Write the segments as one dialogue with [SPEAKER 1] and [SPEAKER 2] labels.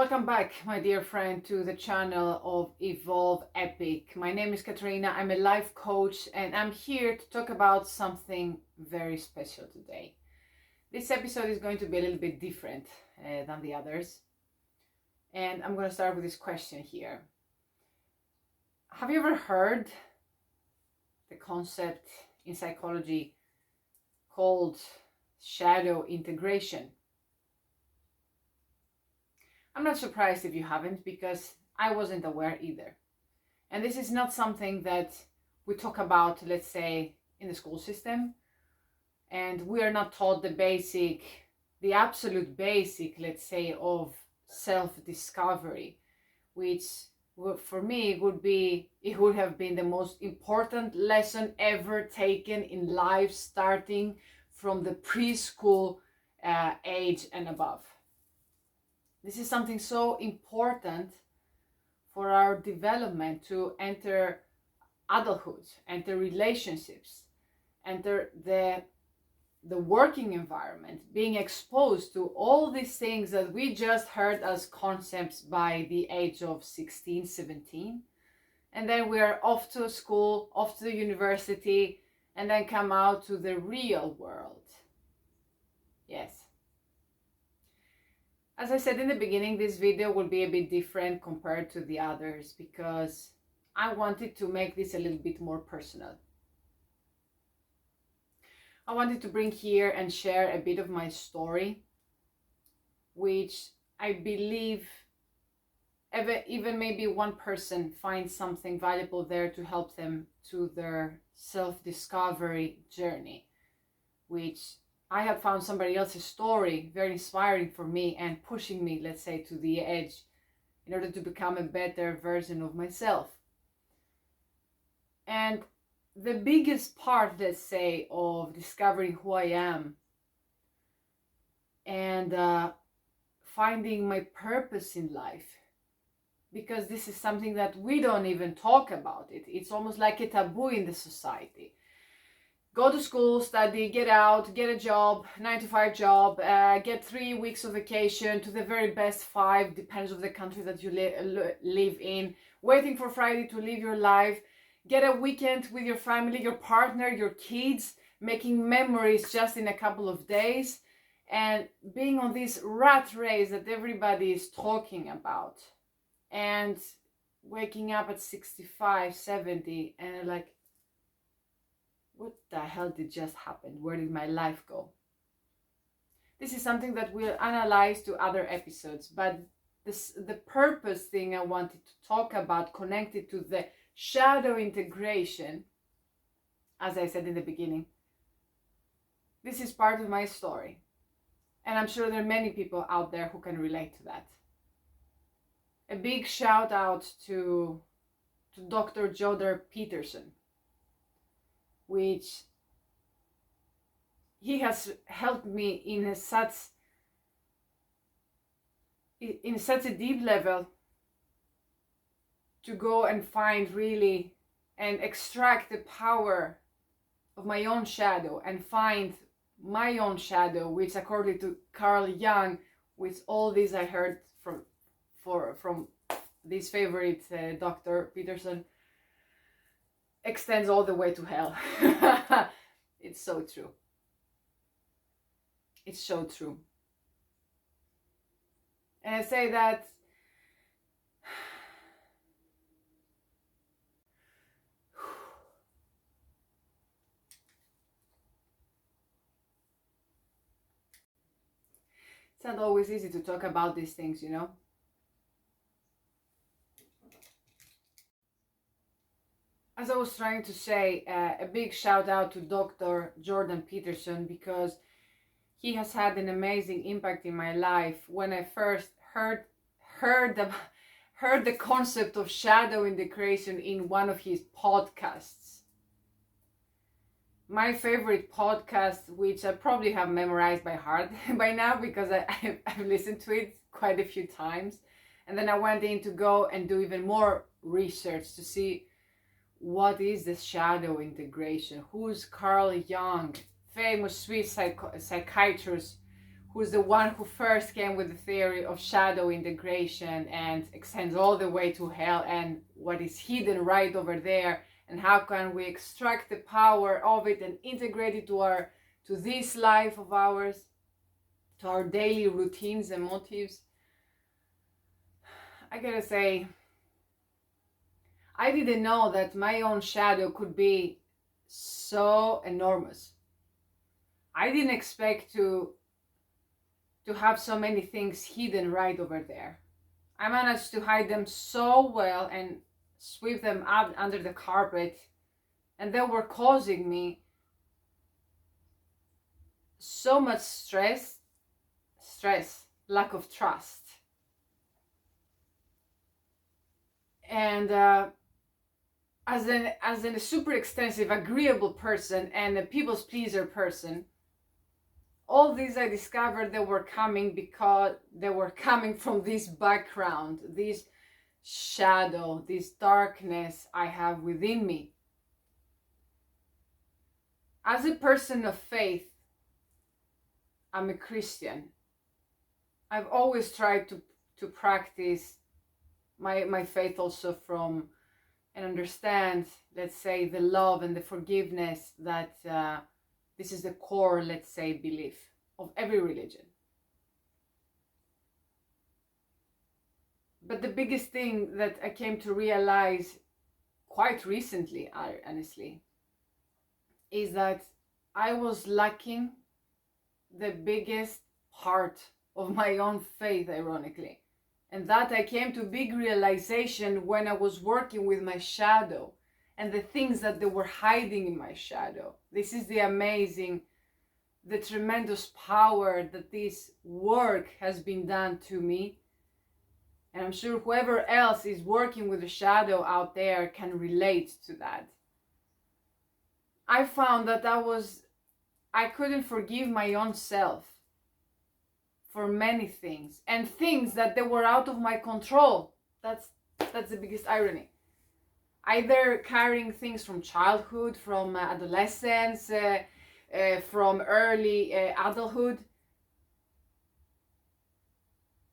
[SPEAKER 1] Welcome back, my dear friend, to the channel of Evolve Epic. My name is Katarina. I'm a life coach and I'm here to talk about something very special today. This episode is going to be a little bit different than the others. And I'm going to start with this question here. Have you ever heard the concept in psychology called shadow integration? I'm not surprised if you haven't, because I wasn't aware either. And this is not something that we talk about, let's say, in the school system. And we are not taught the absolute basic, let's say, of self-discovery, which for me it would have been the most important lesson ever taken in life, starting from the preschool age and above. This is something so important for our development to enter adulthood, enter relationships, enter the working environment, being exposed to all these things that we just heard as concepts by the age of 16, 17. And then we're off to school, off to the university, and then come out to the real world. Yes. As I said in the beginning, this video will be a bit different compared to the others because I wanted to make this a little bit more personal. I wanted to bring here and share a bit of my story, which I believe even maybe one person finds something valuable there to help them to their self-discovery journey, which I have found somebody else's story very inspiring for me and pushing me, let's say, to the edge in order to become a better version of myself. And the biggest part, let's say, of discovering who I am and finding my purpose in life, because this is something that we don't even talk about. It's almost like a taboo in the society. Go to school, study, get out, get a job, 9-to-5 job, get 3 weeks of vacation, to the very best 5, depends on the country that you live in, waiting for Friday to live your life, get a weekend with your family, your partner, your kids, making memories just in a couple of days, and being on this rat race that everybody is talking about, and waking up at 65, 70, and like, what the hell did just happen? Where did my life go? This is something that we'll analyze to other episodes, but the purpose thing I wanted to talk about, connected to the shadow integration, as I said in the beginning, this is part of my story. And I'm sure there are many people out there who can relate to that. A big shout out to Dr. Jordan Peterson, which he has helped me in such a deep level to go and find really and extract the power of my own shadow and find my own shadow, which according to Carl Jung, with all this I heard from this favorite Dr. Peterson, extends all the way to hell. It's so true. It's so true. And I say that it's not always easy to talk about these things, you know. As I was trying to say, a big shout out to Dr. Jordan Peterson, because he has had an amazing impact in my life. When I first heard the concept of shadow integration in one of his podcasts. My favorite podcast, which I probably have memorized by heart by now because I've listened to it quite a few times. And then I went in to go and do even more research to see what is this shadow integration? Who's Carl Jung, famous Swiss psychiatrist who's the one who first came with the theory of shadow integration and extends all the way to hell, and what is hidden right over there, and how can we extract the power of it and integrate it to this life of ours, to our daily routines and motives. I gotta say, I didn't know that my own shadow could be so enormous. I didn't expect to have so many things hidden right over there. I managed to hide them so well and sweep them up under the carpet, and they were causing me so much stress, lack of trust. And as a super extensive, agreeable person and a people's pleaser person, all these I discovered they were coming because they were coming from this background, this shadow, this darkness I have within me. As a person of faith, I'm a Christian. I've always tried to practice my faith also from and understand, let's say, the love and the forgiveness that this is the core, let's say, belief of every religion. But the biggest thing that I came to realize quite recently, honestly, is that I was lacking the biggest part of my own faith, ironically. And that I came to big realization when I was working with my shadow and the things that they were hiding in my shadow. This is the amazing, the tremendous power that this work has been done to me. And I'm sure whoever else is working with the shadow out there can relate to that. I found that I couldn't forgive my own self for many things, and things that they were out of my control. That's the biggest irony. Either carrying things from childhood, from adolescence, from early adulthood.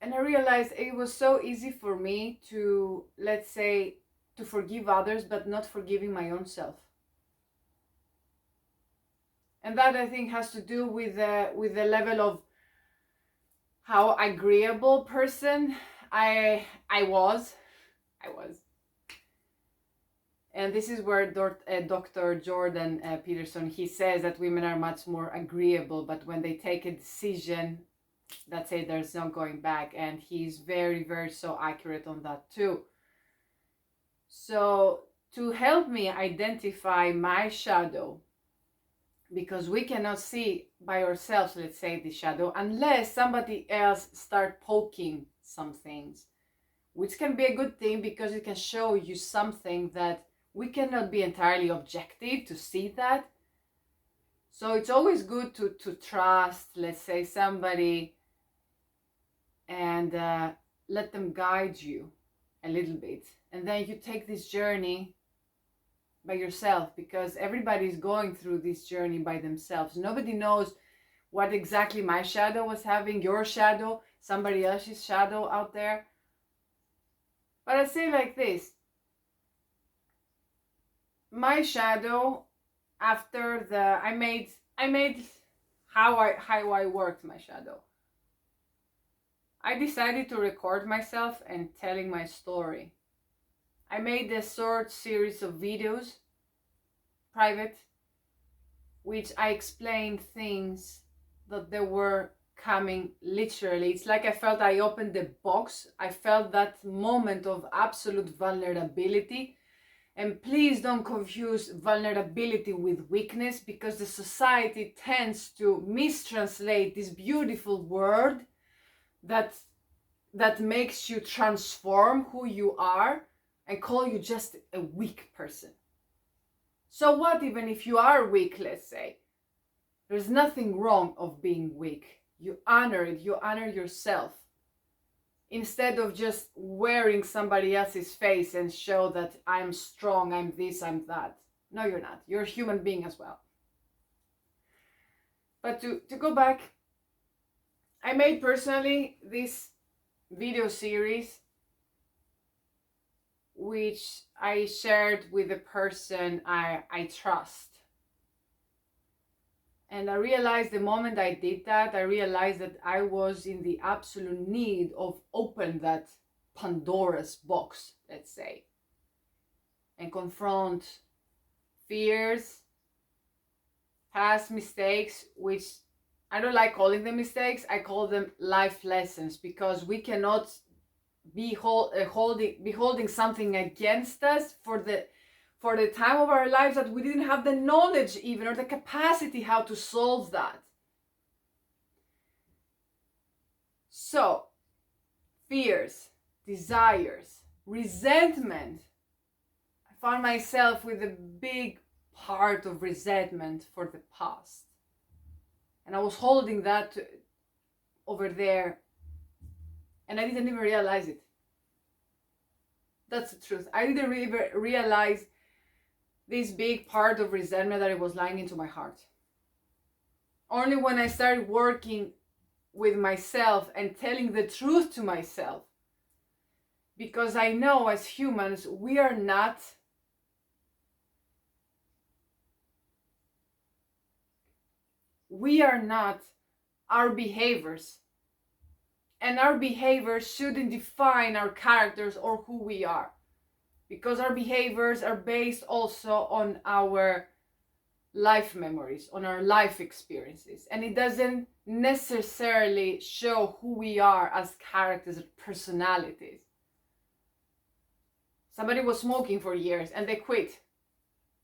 [SPEAKER 1] And I realized it was so easy for me to, let's say, to forgive others, but not forgiving my own self. And that, I think, has to do with the level of how agreeable person I was. And this is where Dr. Jordan Peterson, he says that women are much more agreeable, but when they take a decision, that's it, there's no going back. And he's very, very so accurate on that too. So to help me identify my shadow, because we cannot see by ourselves, let's say, the shadow, unless somebody else start poking some things, which can be a good thing because it can show you something that we cannot be entirely objective to see that. So it's always good to trust, let's say, somebody and let them guide you a little bit. And then you take this journey by yourself, because everybody is going through this journey by themselves. Nobody knows what exactly my shadow was having, your shadow, somebody else's shadow out there. But I say like this, my shadow, after I made how I worked my shadow. I decided to record myself and telling my story. I made a short series of videos, private, which I explained things that they were coming literally. It's like I felt I opened the box. I felt that moment of absolute vulnerability. And please don't confuse vulnerability with weakness, because the society tends to mistranslate this beautiful word that makes you transform who you are and call you just a weak person. So what even if you are weak, let's say? There's nothing wrong of being weak. You honor it, you honor yourself. Instead of just wearing somebody else's face and show that I'm strong, I'm this, I'm that. No, you're not. You're a human being as well. But to go back, I made personally this video series which I shared with the person I trust. And I realized the moment I did that, I realized that I was in the absolute need of open that Pandora's box, let's say, and confront fears, past mistakes, which I don't like calling them mistakes, I call them life lessons, because we cannot be holding something against us for the time of our lives that we didn't have the knowledge even or the capacity how to solve that. So, fears, desires, resentment. I found myself with a big part of resentment for the past. And I was holding that over there, and I didn't even realize it. That's the truth. I didn't even realize this big part of resentment that it was lying into my heart. Only when I started working with myself and telling the truth to myself, because I know as humans we are not our behaviors, and our behaviors shouldn't define our characters or who we are, because our behaviors are based also on our life memories, on our life experiences, and it doesn't necessarily show who we are as characters or personalities. Somebody was smoking for years and they quit.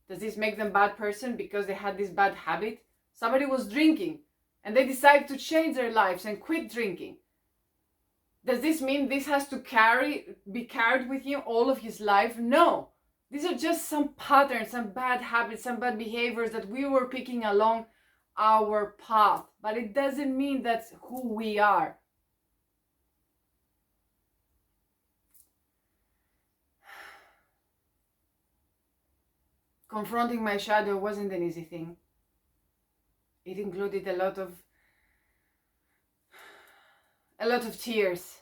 [SPEAKER 1] Does this make them a bad person because they had this bad habit? Somebody was drinking and they decided to change their lives and quit drinking. Does this mean this has to be carried with him all of his life? No. These are just some patterns, some bad habits, some bad behaviors that we were picking along our path. But it doesn't mean that's who we are. Confronting my shadow wasn't an easy thing. It included a lot of tears.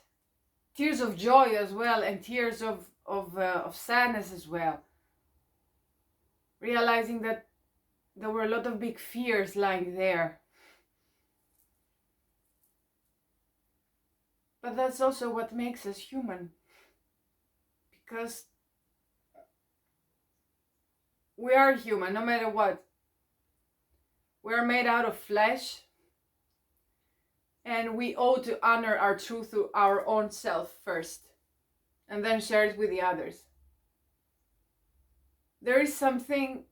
[SPEAKER 1] Tears of joy as well, and tears of sadness as well. Realizing that there were a lot of big fears lying there. But that's also what makes us human. Because we are human, no matter what. We are made out of flesh. And we ought to honor our truth to our own self first. And then share it with the others. There is something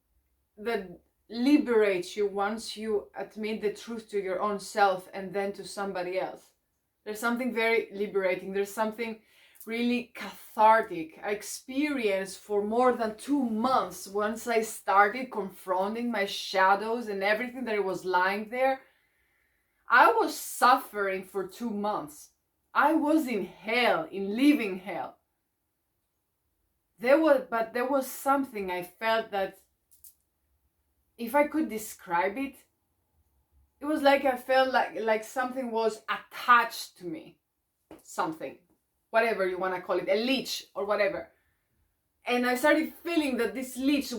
[SPEAKER 1] that liberates you once you admit the truth to your own self and then to somebody else. There's something very liberating. There's something really cathartic. I experienced for more than 2 months once I started confronting my shadows and everything that was lying there. I was suffering for 2 months. I was in hell, in living hell. There was something I felt that if I could describe it, it was like I felt like something was attached to me. Something, whatever you want to call it, a leech or whatever. And I started feeling that this leech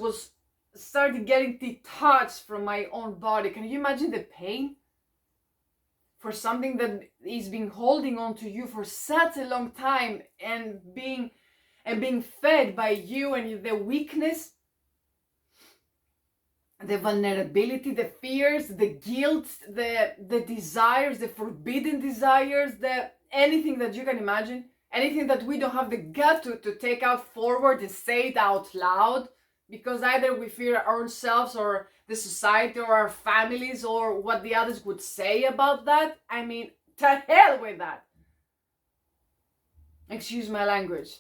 [SPEAKER 1] started getting detached from my own body. Can you imagine the pain? For something that is being holding on to you for such a long time and being fed by you and the weakness, the vulnerability, the fears, the guilt, the desires, the forbidden desires, anything that you can imagine, anything that we don't have the gut to take out forward and say it out loud, because either we fear our own selves or the society or our families or what the others would say about that. I mean, to hell with that. Excuse my language.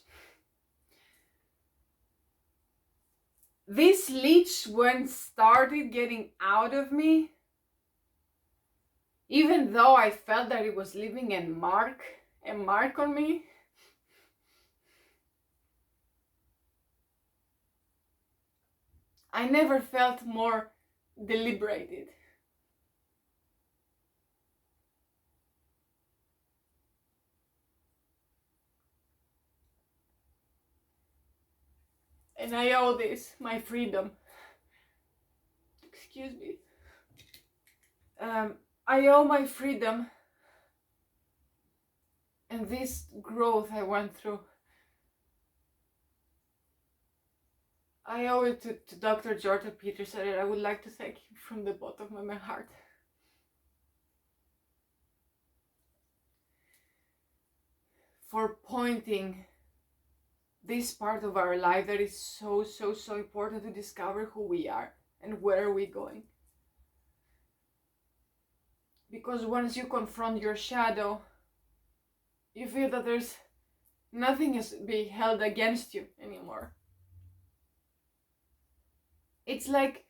[SPEAKER 1] This leech, when started getting out of me, even though I felt that it was leaving a mark on me, I never felt more deliberated. And I owe this, my freedom. Excuse me. I owe my freedom and this growth I went through. I owe it to Dr. Jordan Peterson, and I would like to thank him from the bottom of my heart. For pointing this part of our life that is so important to discover who we are and where are we going. Because once you confront your shadow, you feel that there's nothing is being held against you anymore. It's like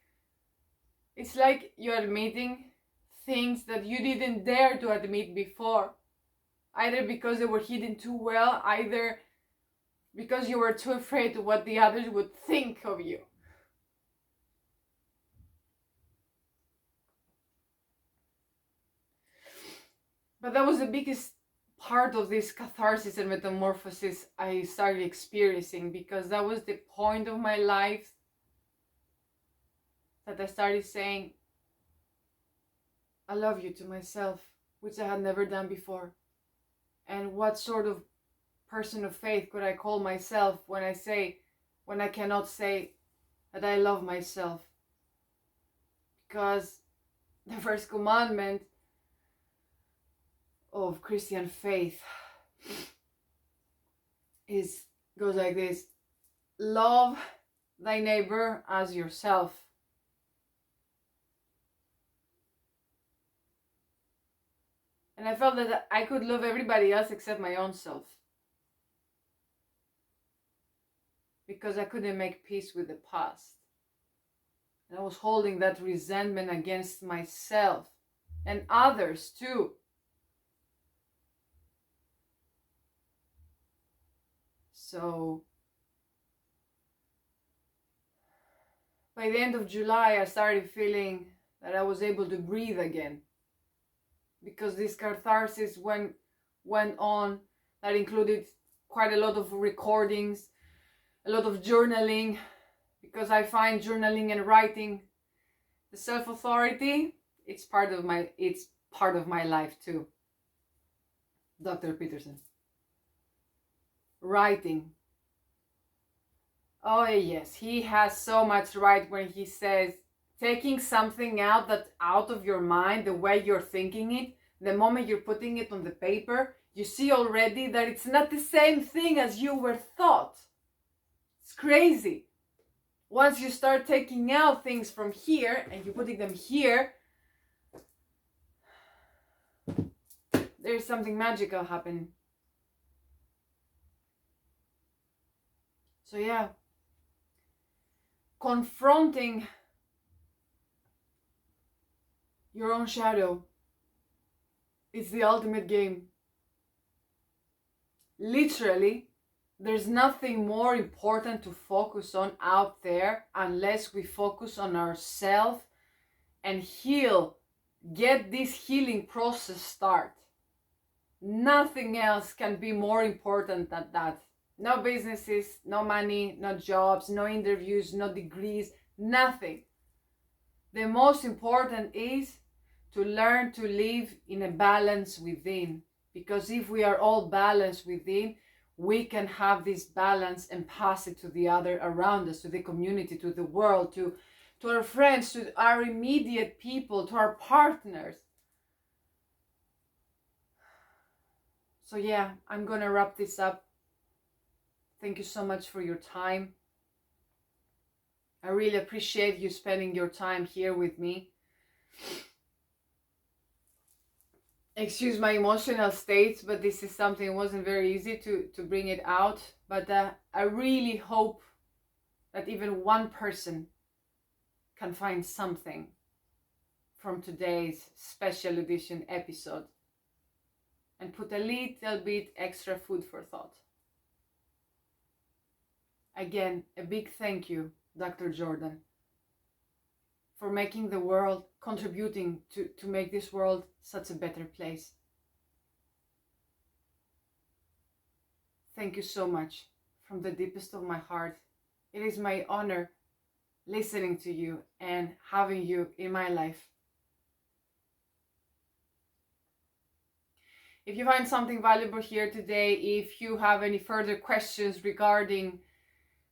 [SPEAKER 1] you're admitting things that you didn't dare to admit before. Either because they were hidden too well, either because you were too afraid of what the others would think of you. But that was the biggest part of this catharsis and metamorphosis I started experiencing, because that was the point of my life that I started saying, I love you to myself, which I had never done before. And what sort of person of faith could I call myself when I cannot say that I love myself? Because the first commandment of Christian faith goes like this: love thy neighbor as yourself. And I felt that I could love everybody else except my own self, because I couldn't make peace with the past. And I was holding that resentment against myself and others too. So by the end of July, I started feeling that I was able to breathe again, because this catharsis went on. That included quite a lot of recordings, a lot of journaling, because I find journaling and writing, the self-authority, it's part of my life too. Dr. Peterson. Writing. Oh yes, he has so much right when he says taking something out of your mind, the way you're thinking it, the moment you're putting it on the paper, you see already that it's not the same thing as you were thought. It's crazy. Once you start taking out things from here and you're putting them here, there's something magical happening. So yeah, confronting your own shadow is the ultimate game. Literally, there's nothing more important to focus on out there unless we focus on ourselves and heal, get this healing process start. Nothing else can be more important than that. No businesses, no money, no jobs, no interviews, no degrees, nothing. The most important is to learn to live in a balance within. Because if we are all balanced within, we can have this balance and pass it to the other around us, to the community, to the world, to our friends, to our immediate people, to our partners. So yeah, I'm gonna wrap this up. Thank you so much for your time. I really appreciate you spending your time here with me. Excuse my emotional states, but this is something, it wasn't very easy to bring it out. But I really hope that even one person can find something from today's special edition episode and put a little bit extra food for thought. Again, a big thank you, Dr. Jordan, for making the world, contributing to make this world such a better place. Thank you so much from the deepest of my heart. It is my honor listening to you and having you in my life. If you find something valuable here today, if you have any further questions regarding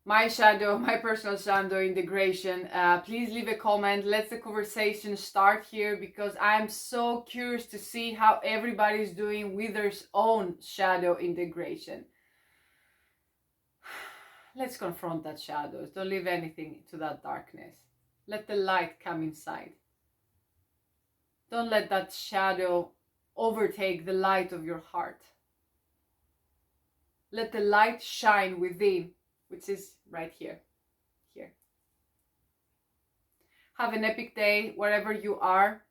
[SPEAKER 1] my shadow, my personal shadow integration, please leave a comment. Let the conversation start here, because I'm so curious to see how everybody's doing with their own shadow integration. Let's confront that shadows. Don't leave anything to that darkness. Let the light come inside. Don't let that shadow overtake the light of your heart. Let the light shine within, which is right here. Have an epic day wherever you are.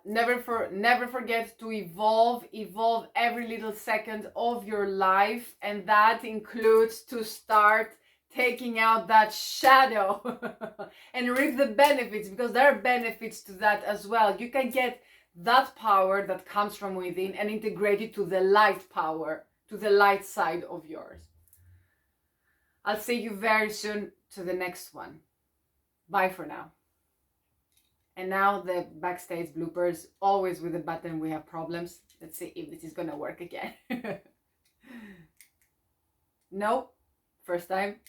[SPEAKER 1] Never forget to evolve every little second of your life, and that includes to start taking out that shadow and reap the benefits, because there are benefits to that as well. You can get that power that comes from within and integrate it to the light power, to the light side of yours. I'll see you very soon to the next one. Bye for now. And now the backstage bloopers, always with the button we have problems. Let's see if this is gonna work again. No, first time.